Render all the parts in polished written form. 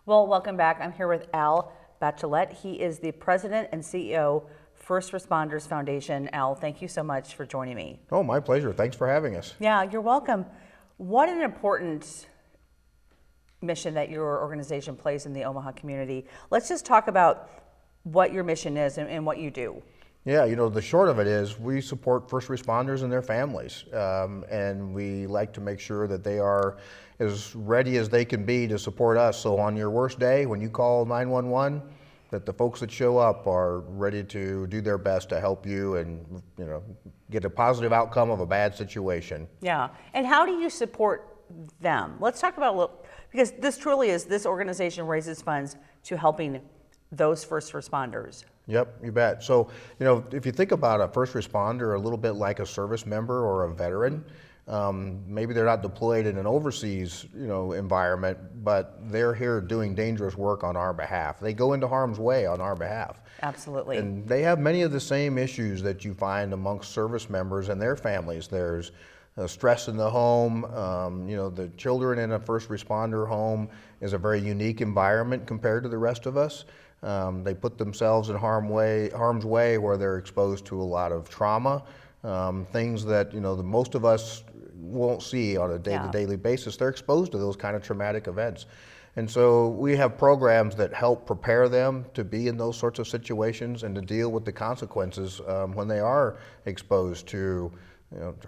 Well, welcome back. I'm here with Al Bachelet. He is the president and CEO, First Responders Foundation. Al, thank you so much for joining me. Oh, my pleasure. Thanks for having us. Yeah, you're welcome. What an important mission that your organization plays in the Omaha community. Let's just talk about what your mission is and what you do. Yeah, the short of it is we support first responders and their families, and we like to make sure that they are as ready as they can be to support us. So on your worst day, when you call 911, that the folks that show up are ready to do their best to help you and get a positive outcome of a bad situation. Yeah, and how do you support them? Let's talk about a little, because this truly is, this organization raises funds to helping those first responders. Yep, you bet. So, if you think about a first responder a little bit like a service member or a veteran, maybe they're not deployed in an overseas, environment, but they're here doing dangerous work on our behalf. They go into harm's way on our behalf. Absolutely. And they have many of the same issues that you find amongst service members and their families. There's stress in the home. The children in a first responder home is a very unique environment compared to the rest of us. They put themselves in harm's way where they're exposed to a lot of trauma, things that the most of us won't see on a day-to-day basis. They're exposed to those kind of traumatic events. And so we have programs that help prepare them to be in those sorts of situations and to deal with the consequences when they are exposed to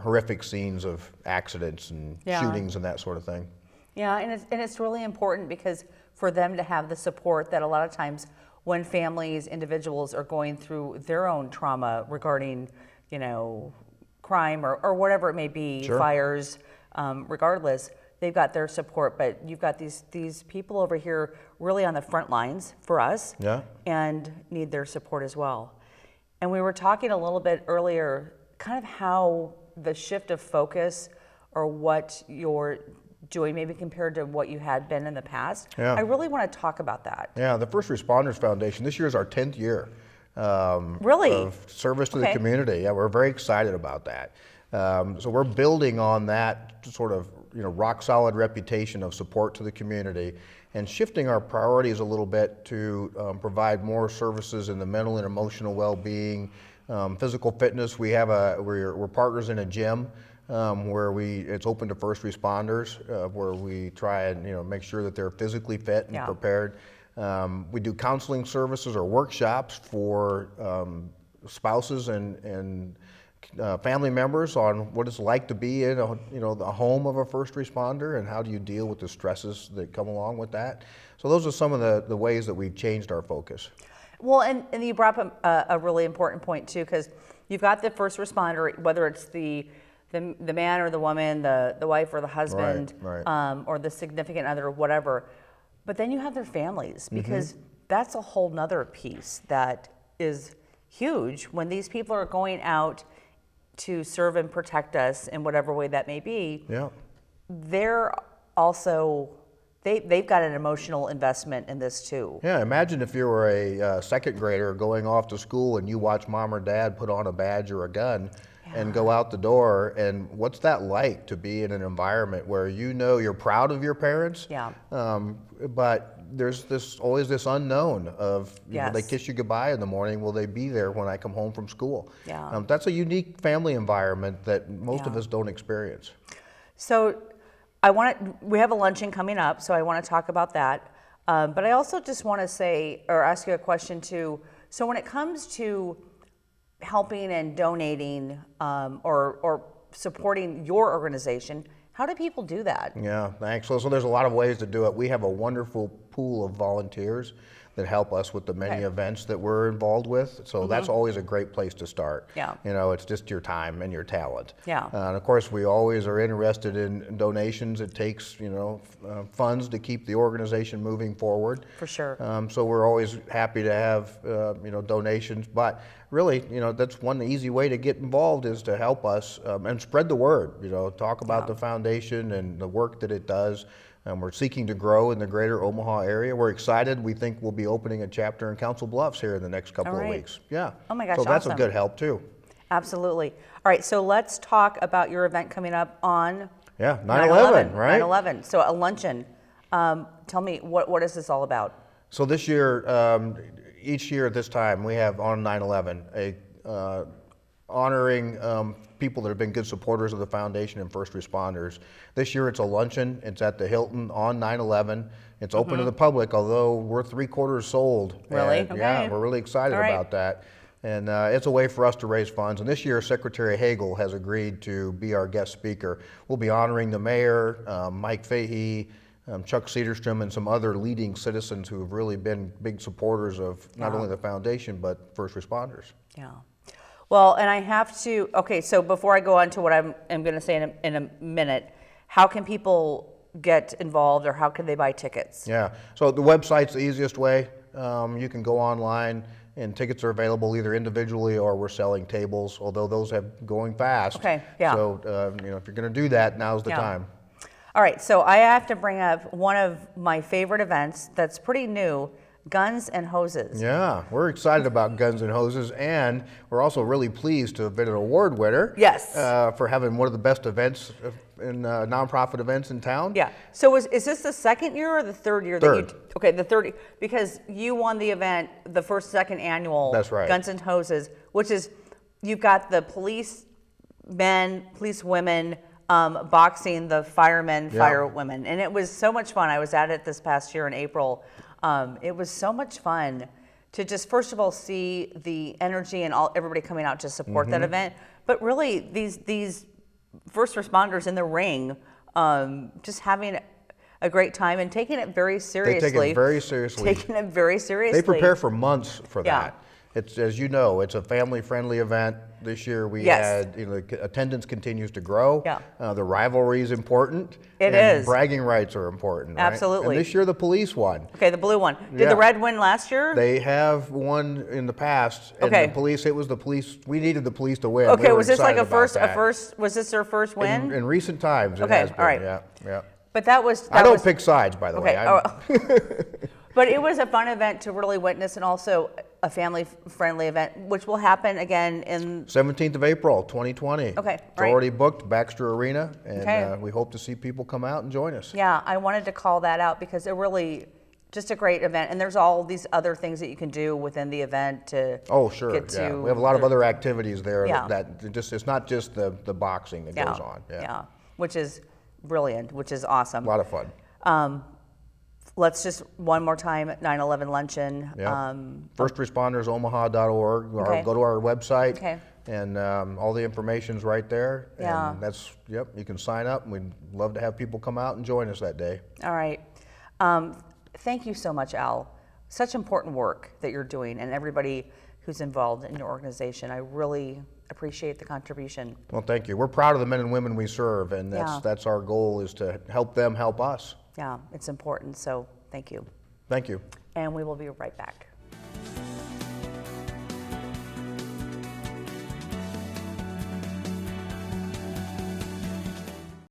horrific scenes of accidents and shootings and that sort of thing. Yeah, and it's really important because for them to have the support that a lot of times when families, individuals are going through their own trauma regarding, crime or whatever it may be, Sure. fires, regardless, they've got their support. But you've got these people over here really on the front lines for us, and need their support as well. And we were talking a little bit earlier, kind of how the shift of focus or what you're doing maybe compared to what you had been in the past. Yeah. I really want to talk about that. Yeah, the First Responders Foundation, this year is our 10th year Really? of service to the community. Yeah, we're very excited about that. So we're building on that sort of rock solid reputation of support to the community and shifting our priorities a little bit to provide more services in the mental and emotional well-being, physical fitness. We're partners in a gym where it's open to first responders, where we try and make sure that they're physically fit and prepared. We do counseling services or workshops for spouses and family members on what it's like to be in the home of a first responder and how do you deal with the stresses that come along with that. So those are some of the ways that we've changed our focus. Well, and you brought up a really important point too, because you've got the first responder, whether it's the man or the woman, the wife or the husband, right. Or the significant other or whatever, but then you have their families, because that's a whole nother piece that is huge when these people are going out to serve and protect us in whatever way that may be. Yeah. They're also, they've got an emotional investment in this too. Yeah, imagine if you were a second grader going off to school and you watch mom or dad put on a badge or a gun and go out the door, and what's that like to be in an environment where you're proud of your parents, but there's always this unknown of they kiss you goodbye in the morning, will they be there when I come home from school? That's a unique family environment that most of us don't experience. So we have a luncheon coming up, so I want to talk about that, but I also just want to say or ask you a question too. So when it comes to helping and donating or supporting your organization, how do people do that? Yeah, thanks. So there's a lot of ways to do it. We have a wonderful pool of volunteers that help us with the many events that we're involved with. So that's always a great place to start. Yeah. It's just your time and your talent. Yeah. And of course, we always are interested in donations. It takes, funds to keep the organization moving forward. For sure. So we're always happy to have, donations. But really, that's one easy way to get involved is to help us and spread the word. Talk about the foundation and the work that it does. We're seeking to grow in the greater Omaha area. We're excited. We think we'll be opening a chapter in Council Bluffs here in the next couple of weeks. Yeah. Oh my gosh, so that's awesome. a good help too. Absolutely. All right, so let's talk about your event coming up on 9/11, right? 9/11. So a luncheon. Tell me, what is this all about? So this year, each year at this time, we have on 9/11 honoring people that have been good supporters of the foundation and first responders. This year it's a luncheon. It's at the Hilton on 9/11. It's open to the public, although we're 3/4 sold. Really? And, okay. Yeah, we're really excited about that. And it's a way for us to raise funds. And this year, Secretary Hagel has agreed to be our guest speaker. We'll be honoring the mayor, Mike Fahey, Chuck Cedarstrom, and some other leading citizens who have really been big supporters of not only the foundation, but first responders. Yeah. Well, and I have to, okay, so before I go on to what I'm going to say in a minute, how can people get involved, or how can they buy tickets? Yeah, so the website's the easiest way. You can go online, and tickets are available either individually or we're selling tables, although those have going fast. Okay, yeah. So, you know, if you're going to do that, now's the time. All right, so I have to bring up one of my favorite events that's pretty new, Guns and Hoses. Yeah, we're excited about Guns and Hoses, and we're also really pleased to have been an award winner. Yes. For having one of the best events in nonprofit events in town. Yeah. So is this the second year or the third year? Third. That you, okay, the third, because you won the event, the second annual. That's right. Guns and Hoses, which is, you've got the police men, police women, boxing the firemen, firewomen, and it was so much fun. I was at it this past year in April. It was so much fun to just, first of all, see the energy and everybody coming out to support that event, but really these first responders in the ring, just having a great time and taking it very seriously. They take it very seriously. Taking it very seriously. They prepare for months for that. It's, as you know, it's a family-friendly event. This year we had, you know, attendance continues to grow. Yeah. The rivalry is important. It and is. bragging rights are important. Right? Absolutely. And this year the police won. Okay, the blue one. Did the red win last year? They have won in the past. And the police, it was the police. We needed the police to win. Okay, we was this like a first? was this their first win? In recent times, it has been. All right. Yeah. But that was. I don't pick sides, by the way. But it was a fun event to really witness, and also a family-friendly event, which will happen again in 17th of April, 2020. Okay, it's already booked, Baxter Arena, and we hope to see people come out and join us. Yeah, I wanted to call that out because it really just a great event, and there's all these other things that you can do within the event to. Oh, sure. Get to we have a lot of other activities there that just, it's not just the boxing that goes on. Yeah, which is brilliant, which is awesome. A lot of fun. Let's just one more time, 9/11 luncheon. Yeah. FirstRespondersOmaha.org. Go to our website, and all the information's right there. Yeah. And that's, you can sign up, and we'd love to have people come out and join us that day. All right. Thank you so much, Al. Such important work that you're doing, and everybody who's involved in your organization. I really appreciate the contribution. Well, thank you. We're proud of the men and women we serve, and that's our goal, is to help them help us. Yeah, it's important, so thank you. Thank you. And we will be right back.